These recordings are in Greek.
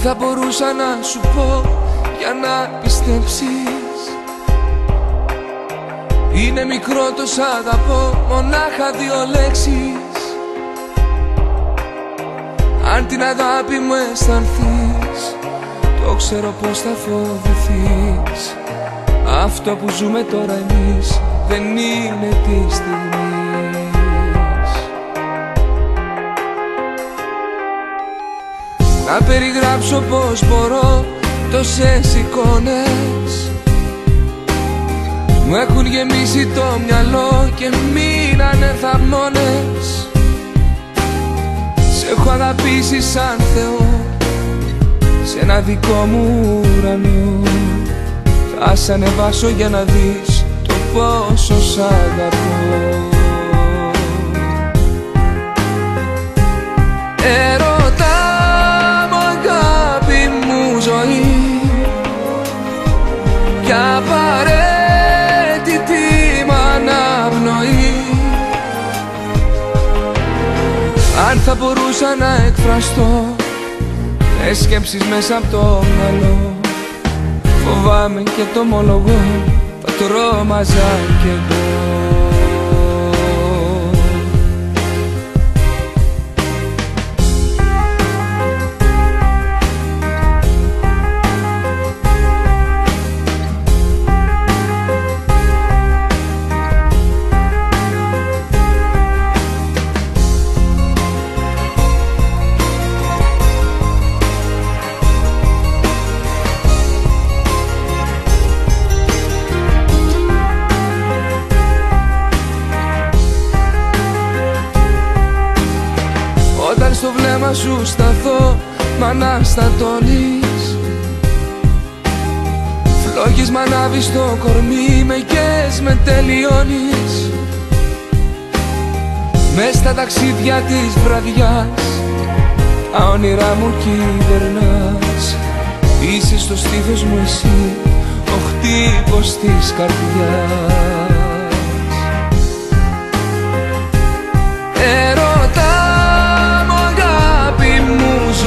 θα μπορούσα να σου πω για να πιστέψεις? Είναι μικρό το σ' αγαπώ, μονάχα 2 λέξεις. Αν την αγάπη μου αισθανθείς, το ξέρω πως θα φοβηθείς. Αυτό που ζούμε τώρα εμείς δεν είναι τη στιγμής. Να περιγράψω πως μπορώ τόσες εικόνες, μου έχουν γεμίσει το μυαλό και μείνανε θαμνώνες. Σ' έχω αγαπήσει σαν Θεό, σε ένα δικό μου ουρανό. Θα σ' ανεβάσω για να δεις το πόσο σ' αγαπώ. Ερώτα μου, αγάπη μου, ζωή, κι απαραίτητη μ' αναπνοή. Αν θα μπορούσα να εκφραστώ με σκέψεις μέσα από το μυαλό, φοβάμαι και το ομολογώ, θα τρόμαζα κι εγώ. Όταν στο βλέμμα σου σταθώ, μ' αναστατώνεις. Φλόγες μ' ανάβεις στο κορμί, με καίες με τελειώνεις. Μες στα ταξίδια της βραδιάς, τα όνειρά μου κυβερνάς. Είσαι στο στήθος μου εσύ, ο χτύπος της καρδιάς.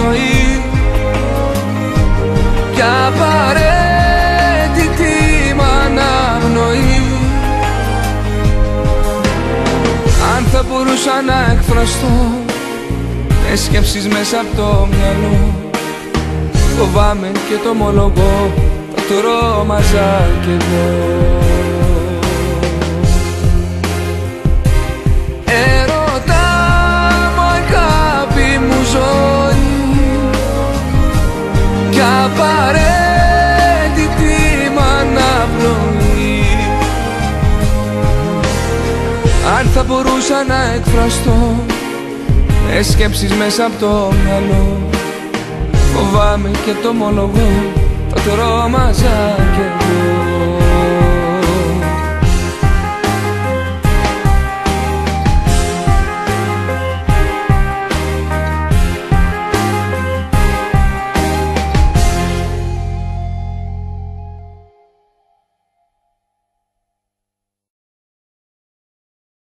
Ζωή κι απαραίτητη μ' αναπνοή. Αν θα μπορούσα να εκφραστώ με σκέψεις μέσα από το μυαλό, φοβάμαι και το ομολογώ, θα τρόμαζα κι εγώ. Κι απαραίτητη μ' αναπνοή. Αν θα μπορούσα να εκφραστώ με σκέψεις μέσα από το μυαλό, φοβάμαι και το ομολογώ, θα τρόμαζα κι εγώ.